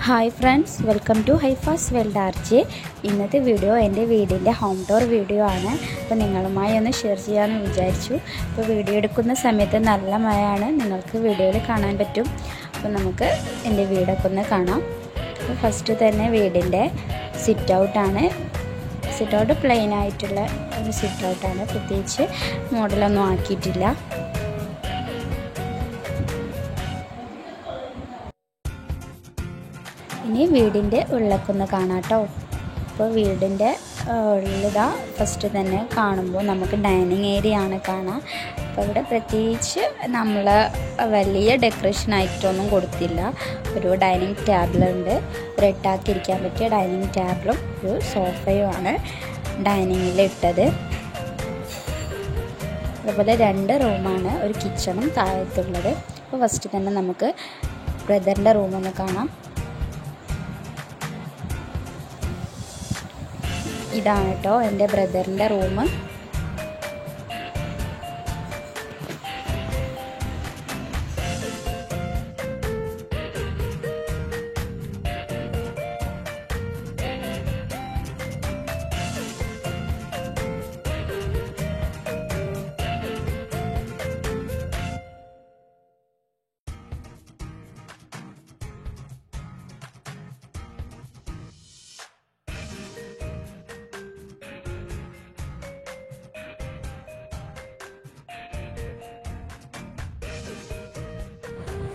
Hi friends, welcome to ഹൈഫാസ് world RJ. ഇന്നത്തെ video എൻ്റെ വീടിൻ്റെ ഹോം ടൂർ വീഡിയോ ആണ്. അപ്പോൾ നിങ്ങളുമായി ഒന്ന് ഷെയർ ചെയ്യാമെന്ന് വിചാരിച്ചു. അപ്പോൾ വീഡിയോ എടുക്കുന്ന സമയത്ത് നല്ല മഴയാണ്, നിങ്ങൾക്ക് വീഡിയോയിൽ കാണാൻ പറ്റും. അപ്പോൾ നമുക്ക് എൻ്റെ വീടൊക്കെ ഒന്ന് കാണാം. അപ്പോൾ ഫസ്റ്റ് തന്നെ വീടിൻ്റെ സിറ്റ് ഔട്ടാണ്. സിറ്റ് ഔട്ട് പ്ലെയിൻ ആയിട്ടുള്ള ഒരു സിറ്റ് ഔട്ടാണ്, പ്രത്യേകിച്ച് മോഡലൊന്നും ആക്കിയിട്ടില്ല. ഇനി വീടിൻ്റെ ഉള്ളിലേക്കൊന്ന് കാണാം കേട്ടോ. അപ്പോൾ വീടിൻ്റെ ഉള്ളിതാ ഫസ്റ്റ് തന്നെ കാണുമ്പോൾ നമുക്ക് ഡൈനിങ് ഏരിയ ആണ് കാണാം. അപ്പോൾ ഇവിടെ പ്രത്യേകിച്ച് നമ്മൾ വലിയ ഡെക്കറേഷൻ ആയിട്ടൊന്നും കൊടുത്തില്ല. ഒരു ഡൈനിങ് ടേബിളുണ്ട്, ഒരു എട്ടാക്കിയിരിക്കാൻ പറ്റിയ ഡൈനിങ് ടേബിളും ഒരു സോഫയുമാണ് ഡൈനിങ്ങിൽ ഇട്ടത്. അതുപോലെ 2 റൂമാണ്, ഒരു കിച്ചണും താഴത്തുള്ളത്. അപ്പോൾ ഫസ്റ്റ് തന്നെ നമുക്ക് ബ്രദറിൻ്റെ റൂമൊന്ന് കാണാം. ഇതാണ് കേട്ടോ എൻ്റെ ബ്രദറിൻ്റെ റൂം.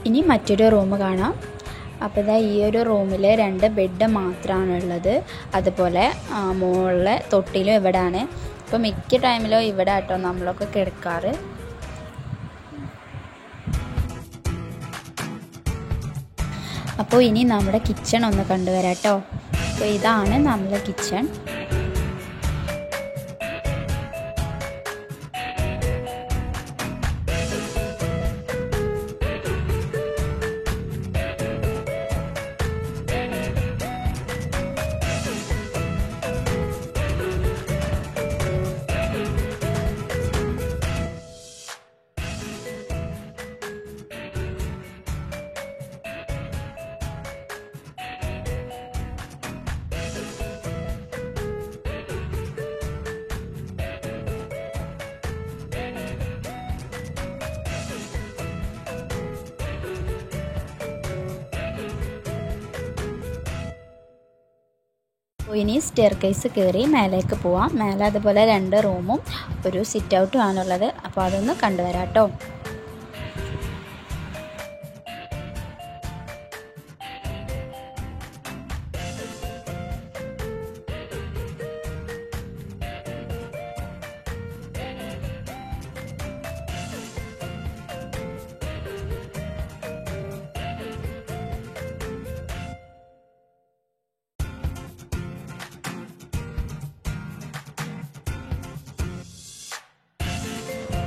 ഇനി മറ്റൊരു റൂം കാണാം. അപ്പോൾ ഇതാ ഈ ഒരു റൂമിൽ 2 ബെഡ് മാത്രമാണുള്ളത്. അതുപോലെ മുകളിലെ തൊട്ടിലും ഇവിടെയാണ്. ഇപ്പോൾ മിക്ക ടൈമിലും ഇവിടെ ആട്ടോ നമ്മളൊക്കെ കിടക്കാറ്. അപ്പോൾ ഇനി നമ്മുടെ കിച്ചൺ ഒന്ന് കണ്ടുവരാം കേട്ടോ. അപ്പോൾ ഇതാണ് നമ്മുടെ കിച്ചൺ. ഇനി സ്റ്റെയർ കേസ് കയറി മേലേക്ക് പോവാം. മേലെ അതുപോലെ 2 റൂമും ഒരു സിറ്റ് ഔട്ടും ആണുള്ളത്. അപ്പോൾ അതൊന്ന് കണ്ടുവരാം കേട്ടോ.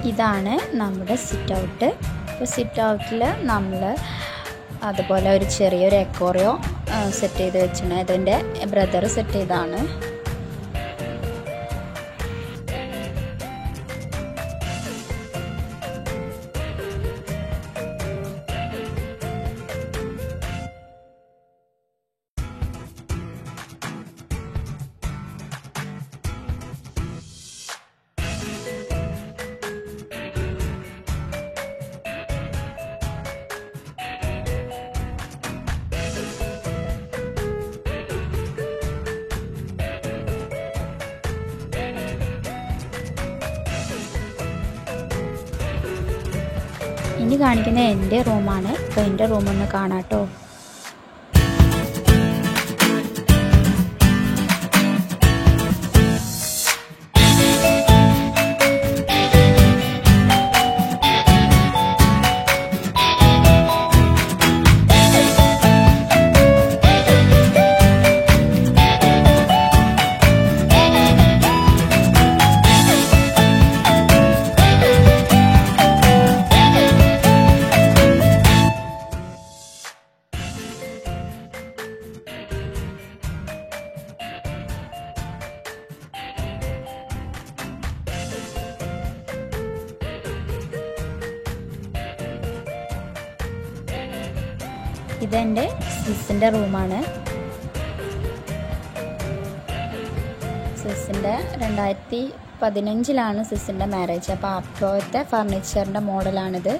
ഇതാണ് നമ്മുടെ സിറ്റ് ഔട്ട്. അപ്പോൾ സിറ്റ് ഔട്ടിൽ നമ്മൾ അതുപോലെ ഒരു ചെറിയൊരു എക്കോറിയോ സെറ്റ് ചെയ്ത് വെച്ചിട്ടുണ്ട്. അതിൻ്റെ ബ്രദർ സെറ്റ് ചെയ്താണ്. ഇനി കാണിക്കുന്ന എൻ്റെ റൂമാണ്. അപ്പോൾ എൻ്റെ റൂമൊന്ന് കാണാം കേട്ടോ. ഇതെൻ്റെ സിസിൻ്റെ റൂമാണ്. സിസിൻ്റെ 2015 സിസിൻ്റെ മാരേജ്. അപ്പോൾ അപ്പോഴത്തെ ഫർണിച്ചറിൻ്റെ മോഡലാണിത്.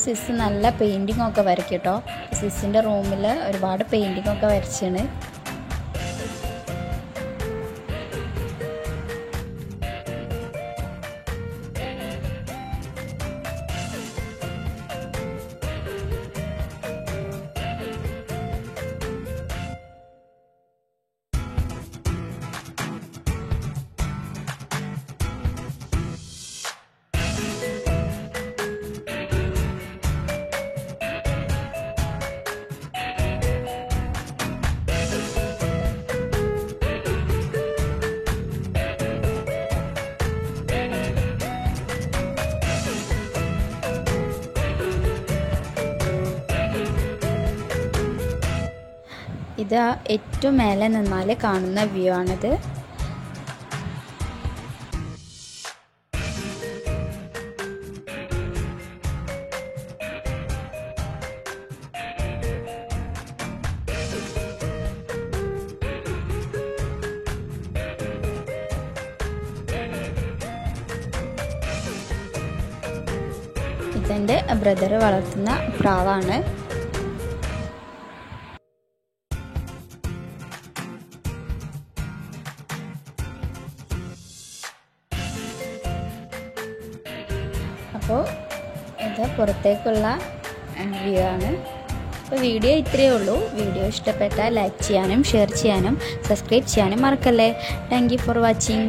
സിസ് നല്ല പെയിൻറ്റിംഗ് ഒക്കെ വരയ്ക്കും കേട്ടോ. സിസിൻ്റെ റൂമിൽ ഒരുപാട് പെയിൻറ്റിംഗ് ഒക്കെ വരച്ചാണ്. ഇത് ഏറ്റവും മേലെ നിന്നാൽ കാണുന്ന വ്യൂ ആണിത്. ഇതെൻ്റെ ബ്രദർ വളർത്തുന്ന പ്രാവാണ്. അപ്പോൾ ഇത് പുറത്തേക്കുള്ള വ്യൂ ആണ്. അപ്പോൾ വീഡിയോ ഇത്രയേ ഉള്ളൂ. വീഡിയോ ഇഷ്ടപ്പെട്ടാൽ ലൈക്ക് ചെയ്യാനും ഷെയർ ചെയ്യാനും സബ്സ്ക്രൈബ് ചെയ്യാനും മറക്കല്ലേ. Thank you for watching.